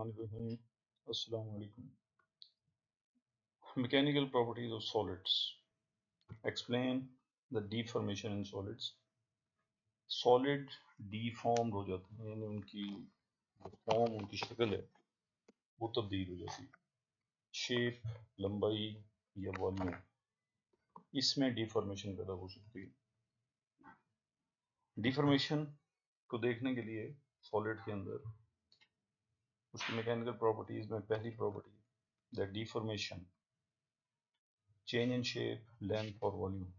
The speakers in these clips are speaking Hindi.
Bismillahirrahmanirrahim. Assalamu alaikum. Mechanical properties of solids. Explain the deformation in solids. Solid deformed हो जाते हैं, यानी उनकी फॉर्म, उनकी शक्ल है वो तब्दील हो जाती है. शेप, लंबाई या वॉल्यूम, इसमें डिफॉर्मेशन पैदा हो सकती है. डिफॉर्मेशन को देखने के लिए सॉलिड के अंदर उसकी मैकेनिकल प्रॉपर्टीज में पहली property the deformation, change in shape, length or volume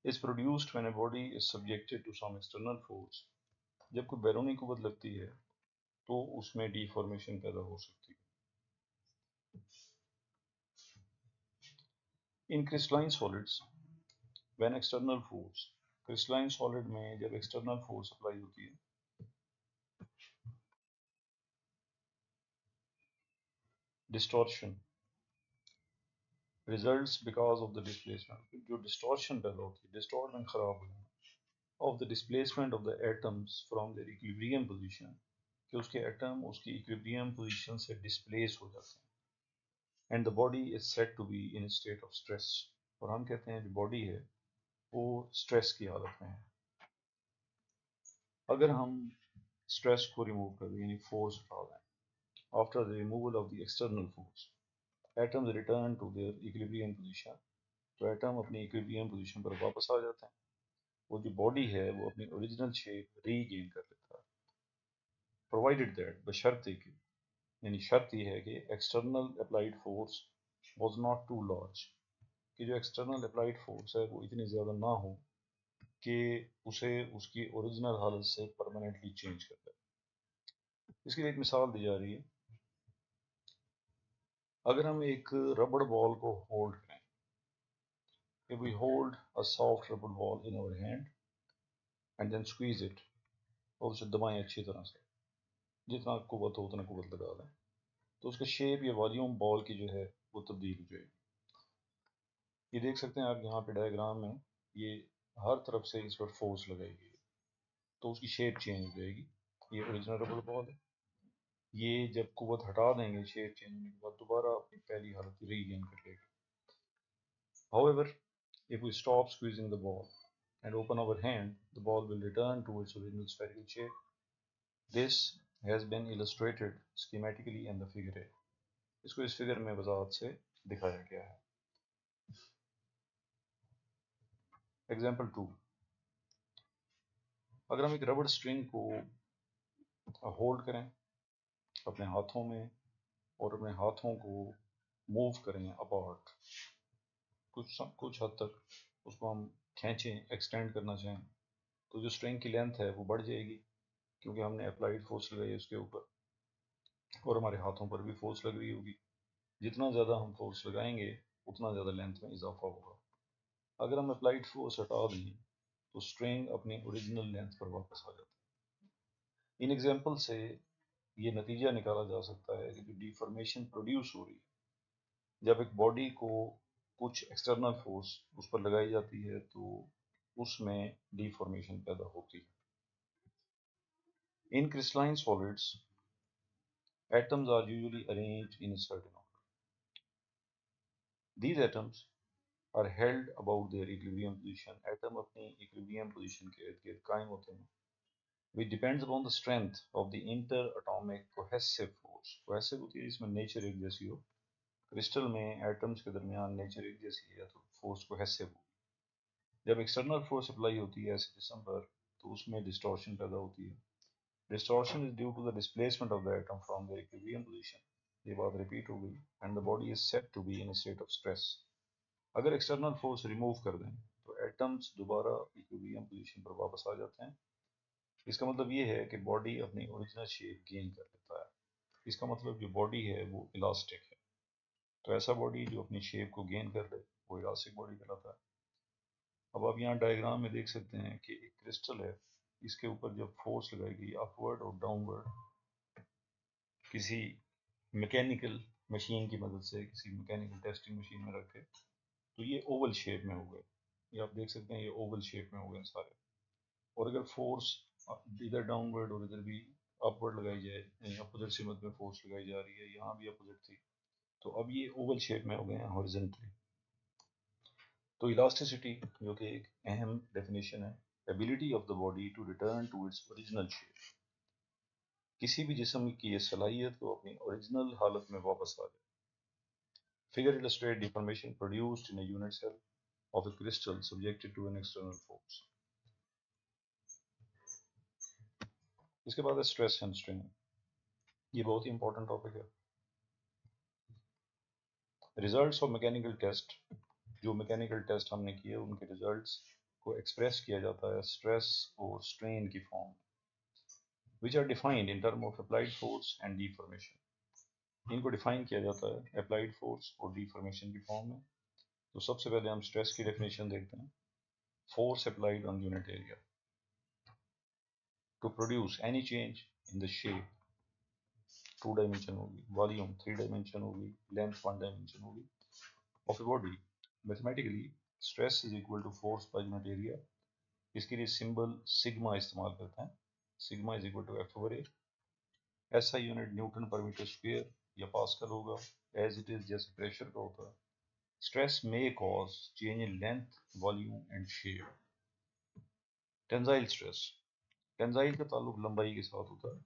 is produced when a body is subjected to some external force. जब कोई बैरूनी कुव्वत लगती है तो उसमें डिफॉर्मेशन पैदा हो सकती है. In crystalline solids when external force, crystalline solid में जब एक्सटर्नल फोर्स अप्लाई होती है, distortion results because of the displacement. जो डिस्टॉर्शन पैदा होती है, डिस्टॉर्टमेंट खराब हो जाना of the displacement of the atoms from their equilibrium position, कि उसके एटम उसकी इक्विलिब्रियम पोजीशन से डिस्प्लेस हो जाते हैं. And the body is said to be in state of stress, और हम कहते हैं जो बॉडी है वो स्ट्रेस की हालत में है. अगर हम स्ट्रेस को रिमूव कर दें, यानी फोर्स हटा दें, after the removal of the external force, atoms return to their equilibrium position, तो एटम अपनी इक्विलिब्रियम पोजीशन पर वापस आ जाते हैं. वो जो बॉडी है वो अपनी ओरिजिनल शेप रीगेन कर लेता है, प्रोवाइडेड दैट, बशर्ते कि, यानी शर्त यह है कि external applied force was not too large, कि जो एक्सटर्नल अप्लाइड फोर्स है वो इतनी ज़्यादा ना हो कि उसे उसकी ओरिजिनल हालत से परमानेंटली चेंज कर दे. इसकी एक मिसाल दी जा रही है. अगर हम एक रबड़ बॉल को होल्ड करें, if we hold a soft rubber ball in our hand and then squeeze it, और उसे दबाएं अच्छी तरह से, जितना कुव्वत हो उतना कुव्वत लगा दें, तो उसका शेप या वॉल्यूम बॉल की जो है वो तब्दील हो जाएगी. ये देख सकते हैं आप यहाँ पे डायग्राम में, ये हर तरफ से इस पर फोर्स लगाई गई है तो उसकी शेप चेंज हो जाएगी. ये ओरिजिनल रबड़ बॉल है. ये जब कुव्वत हटा देंगे शेप चेंज होने के बाद दोबारा अपनी पहली हालत रीगेन कर लेगी. However, if we stop squeezing the ball and open our hand, the ball will return to its original spherical shape. This has been illustrated schematically in the figure A. इसको इस फिगर में वजाहत से दिखाया गया है. एग्जाम्पल 2. अगर हम एक रबड़ स्ट्रिंग को होल्ड करें अपने हाथों में और अपने हाथों को मूव करें अपार्ट, कुछ हद तक उसको हम खींचें, एक्सटेंड करना चाहें, तो जो स्ट्रिंग की लेंथ है वो बढ़ जाएगी क्योंकि हमने अप्लाइड फोर्स लगाई है उसके ऊपर और हमारे हाथों पर भी फोर्स लग रही होगी. जितना ज़्यादा हम फोर्स लगाएंगे उतना ज़्यादा लेंथ में इजाफा होगा. अगर हम अप्लाइड फोर्स हटा दें तो स्ट्रिंग अपनी ओरिजिनल लेंथ पर वापस आ जाती है. इन एग्जाम्पल से ये नतीजा निकाला जा सकता है कि जो डिफॉर्मेशन प्रोड्यूस हो रही है जब एक बॉडी को कुछ एक्सटर्नल फोर्स उस पर लगाई जाती है तो उसमें डिफॉर्मेशन पैदा होती है. In crystalline solids atoms are usually arranged in a certain order. These atoms are held about their equilibrium position. Atom अपनी equilibrium position के इर्द गिर्द कायम होते हैं. Which depends upon the strength of the interatomic cohesive force. cohesive होती है जिसमें नेचर एक जैसी हो. क्रिस्टल में एटम्स के दरमियान नेचर एक जैसी है तो फोर्स cohesive हो. जब एक्सटर्नल फोर्स अप्लाई होती है ऐसे जिस्म पर तो उसमें डिस्टॉर्शन पैदा होती है. Distortion is due to the displacement of the atom from their equilibrium position. ये बात रिपीट हो गई. And the body is said to be in a state of stress. अगर एक्सटर्नल फोर्स रिमूव कर दें तो एटम्स दोबारा इक्विलिब्रियम पोजीशन पर वापस आ जाते हैं. इसका मतलब ये है कि बॉडी अपनी ओरिजिनल शेप गेन कर लेता है. इसका मतलब जो बॉडी है वो इलास्टिक है. तो ऐसा बॉडी जो अपनी शेप को गेन कर ले वो इलास्टिक बॉडी कहलाता है. अब आप यहाँ डायग्राम में देख सकते हैं कि एक क्रिस्टल है, इसके ऊपर जब फोर्स लगाएगी अपवर्ड और डाउनवर्ड किसी मैकेनिकल मशीन की मदद से, किसी मैकेनिकल टेस्टिंग मशीन में रखे, तो ये ओवल शेप में हो गए. ये आप देख सकते हैं ये ओवल शेप में हो गए सारे. और अगर फोर्स इधर डाउनवर्ड और इधर भी अपवर्ड लगाई जाए, अपोजिट सिमत में फोर्स लगाई जा रही है, यहाँ भी अपोजिट थी, तो अब ये ओवल शेप में हो गए हैं हॉरिजेंटली। तो इलास्टिसिटी जो कि एक अहम डेफिनेशन है, ability of the body to return to its original shape, किसी भी जिस्म की ये सलाहियत को अपनी ओरिजिनल हालत में वापस आ जाए। Figure illustrate deformation produced in a unit cell of a crystal subjected to an external force. इसके बाद है स्ट्रेस एंड स्ट्रेन, ये बहुत ही इंपॉर्टेंट टॉपिक है। रिजल्ट्स ऑफ मैकेनिकल टेस्ट, जो मैकेनिकल टेस्ट हमने किए उनके रिजल्ट्स को एक्सप्रेस किया जाता है स्ट्रेस और स्ट्रेन की form, which are defined in term of applied force and deformation. इनको डिफाइन किया जाता है अप्लाइड फोर्स और डिफॉर्मेशन की फॉर्म में। तो सबसे पहले हम स्ट्रेस की डेफिनेशन देखते हैं। Force applied on unit area to produce any change in the shape, 2 dimension होगी, वॉल्यूम 3 डायमेंशन होगी, लेंथ 1 डायमेंशन होगी of a body. Mathematically stress is equal to force by unit area. इसके लिए सिंबल सिग्मा इस्तेमाल करते हैं, sigma is equal to F over A. ऐसा यूनिट न्यूटन पर मीटर स्क्वायर या पास्कल होगा, एज इट इज जैसे प्रेशर का होता है। Stress may cause change in length, volume and shape. Tensile stress, tensile का ताल्लुक लंबाई के साथ होता है।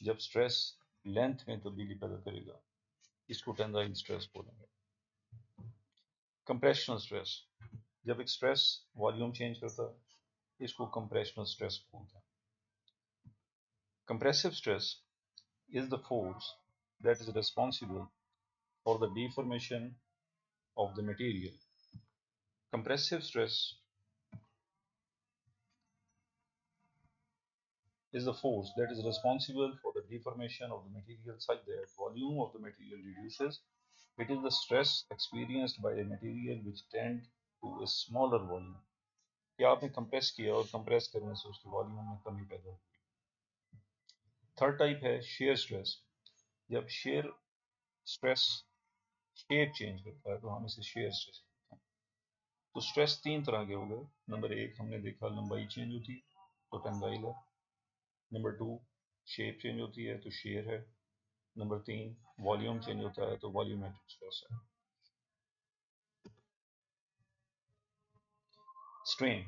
जब स्ट्रेस लेंथ में तब्दीली पैदा करेगा, इसको टेंसाइल स्ट्रेस बोलेंगे। कंप्रेशनल स्ट्रेस, जब एक स्ट्रेस वॉल्यूम चेंज करता है, इसको कंप्रेशनल स्ट्रेस बोलते हैं। Compressive stress is the force that is responsible for the deformation of the material. Compressive stress is the force that is responsible for the deformation of the material such that volume of the material reduces. It is the stress experienced by the material which tend to a smaller volume. कि आपने कंप्रेस किया और कंप्रेस करने से उसके वॉल्यूम में कमी पैदा होगी। थर्ड टाइप है शेयर स्ट्रेस। जब शेयर स्ट्रेस शेप चेंज करता है तो हम इसे शेयर स्ट्रेस कहते हैं। तो स्ट्रेस 3 तरह के हो गए। नंबर 1 हमने देखा लंबाई चेंज होती है तो टेंसाइल है। नंबर 2 शेप चेंज होती है तो शेयर है। नंबर 3 वॉल्यूम चेंज होता है तो वॉल्यूमेट्रिक स्ट्रेस है। स्ट्रेन,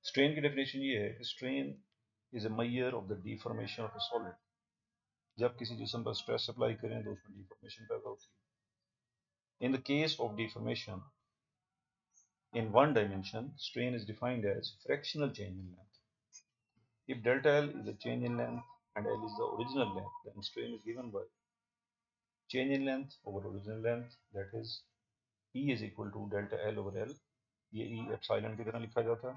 स्ट्रेन की डेफिनेशन ये है कि strain is a measure of the deformation of a solid. जब किसी जिस्म पर स्ट्रेस अप्लाई करें तो उसमें डिफॉर्मेशन पैदा होती है। In the case of deformation in one dimension, strain is defined as fractional change in length. If delta L is the change in length and L is the original length, then strain is given by change in length over original length, that is E is equal to delta L over L. ये E एप्सिलॉन की तरह लिखा जाता है।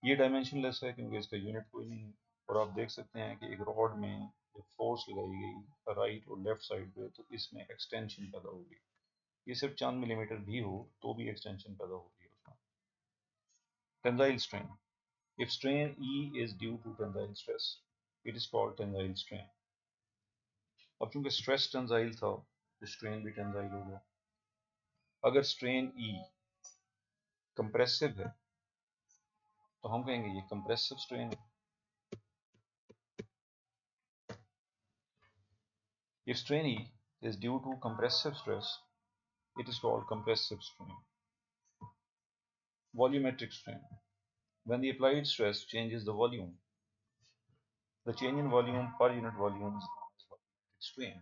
ये डायमेंशनलेस है क्योंकि इसका यूनिट कोई नहीं है। और आप देख सकते हैं कि एक रॉड में जब फोर्स लगाई गई राइट और लेफ्ट साइड पे तो इसमें एक्सटेंशन पैदा होगी। ये सिर्फ चंद मिलीमीटर भी हो तो भी एक्सटेंशन पैदा होगी उसमें। Tensile strain, if strain E is due to tensile stress, it is called tensile strain. अब चूंकि स्ट्रेस टेंसाइल था तो स्ट्रेन भी टेंसाइल हो गया। अगर स्ट्रेन E कंप्रेसिव है तो हम कहेंगे ये कंप्रेसिव स्ट्रेन है। If strain E is due to compressive stress, it is called compressive strain. Volumetric strain, when the applied stress changes the volume, the change in volume per unit volume is known as volumetric strain.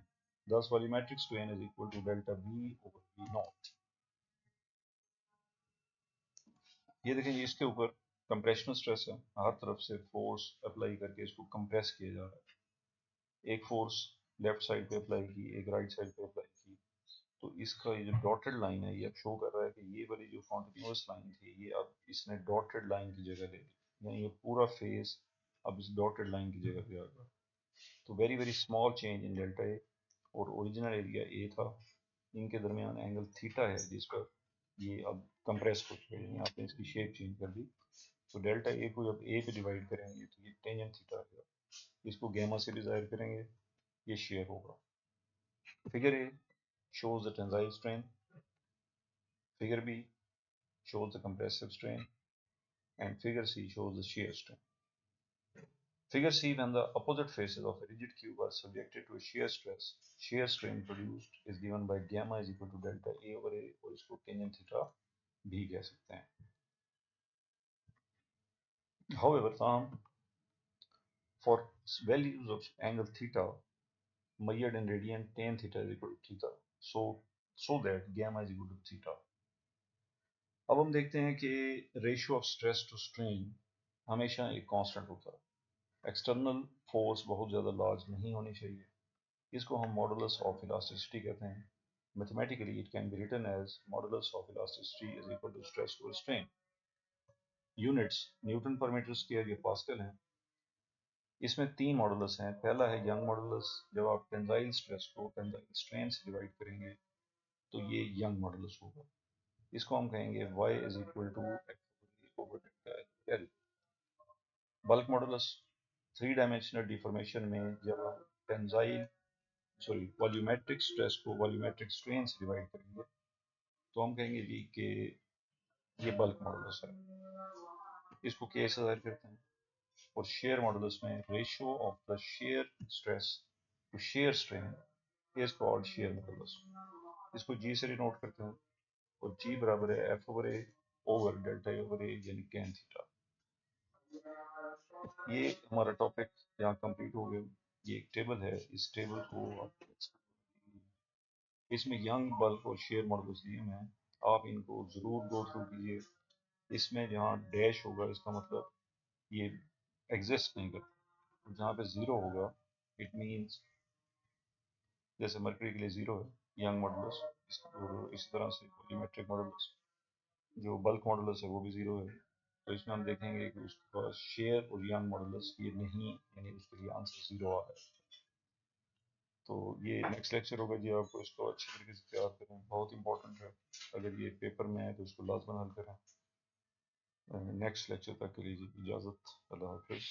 Thus, volumetric strain is equal to delta V over V naught. ये देखेंगे इसके ऊपर कंप्रेशनल स्ट्रेस है, हर तरफ से फोर्स अप्लाई करके इसको कंप्रेस किया जा रहा है। एक फोर्स लेफ्ट साइड पे अप्लाई की, एक राइट साइड पे अप्लाई की, तो इसका ये जो डॉटेड लाइन है ये अब शो कर रहा है कि ये वाली जो कॉन्टिन्यूस लाइन थी ये अब इसने डॉटेड लाइन की जगह ले ली, यानी ये पूरा फेस अब इस डॉटेड लाइन की जगह पे आ गया। तो very very small change in delta A और ओरिजिनल एरिया ए था, इनके दरमियान एंगल थीटा है जिस पर ये अब कंप्रेस हो चुका है, यानी आपने इसकी शेप चेंज कर दी। तो डेल्टा ए को जब ए पे डिवाइड करेंगे तो ये टेंजेंट थीटा आ गया। इसको गैमा से भी जाहिर करेंगे, ये शेयर होगा। Figure A shows the tensile strain, figure B shows the compressive strain, and figure C shows the shear strain. Figure C, when the opposite faces of a rigid cube are subjected to a shear stress, shear strain produced is given by gamma is equal to delta A over A, और इसको tangent theta भी कह सकते हैं. However, for values of angle theta measured in radian, tan theta is equal to theta, so that gamma is equal to theta. अब हम देखते हैं कि ratio of stress to strain हमेशा एक कांस्टेंट होता है. एक्सटर्नल फोर्स बहुत ज़्यादा लार्ज नहीं होनी चाहिए. इसको हम मॉडुलस ऑफ इलास्टिसिटी कहते हैं. Mathematically it can be written as modulus of elasticity is equal to stress to strain. Units newton पर मीटर स्क्वायर या पास्कल हैं. इसमें तीन मॉडुलस हैं. पहला है यंग मॉडुलस. जब आप टेंसाइल स्ट्रेस को टेंसाइल स्ट्रेन से डिवाइड करेंगे तो ये यंग मॉडुलस होगा. इसको हम कहेंगे y is equal to x over delta L. Bulk modulus, three dimensional deformation में जब हम टेंसाइल वॉल्यूमेट्रिक स्ट्रेस को वॉल्यूमेट्रिक स्ट्रेन से डिवाइड करेंगे तो हम कहेंगे जी कि ये बल्क मॉडुलस है. इसको के से ज़ाहिर करते हैं. और शेयर मॉडुलस में ratio of the shear stress to shear strain is called shear modulus. इसको जी से डिनोट करते हैं. और जी बराबर है F over A over delta A over ए यानी tan थीटा. ये हमारा टॉपिक यहाँ कंप्लीट हो गया. ये एक टेबल है. इस टेबल को आप इसमें यंग बल्क और शेयर मॉडल्स दिए हुए हैं. आप इनको ज़रूर गो थ्रू कीजिए. इसमें जहाँ डैश होगा इसका मतलब ये एग्जिस्ट नहीं करता. जहाँ पे ज़ीरो होगा इट मीन्स जैसे मरकरी के लिए ज़ीरो है यंग मॉडुलस, और इसी तरह से वॉल्यूमेट्रिक मॉडुलस जो बल्क मॉडुलस है वो भी ज़ीरो है. तो इसमें हम देखेंगे कि उसका शेयर और यंग मॉडुलस ये नहीं, यानी उसके लिए आंसर ज़ीरो आ रहा है. तो ये नेक्स्ट लेक्चर होगा जी. आपको इसको अच्छी तरीके से तैयार करें. बहुत इंपॉर्टेंट है. अगर ये पेपर में है तो इसको लाजमन हल करें. नेक्स्ट लेक्चर तक के लिए जी इजाज़त. अल्लाह हाफिज़.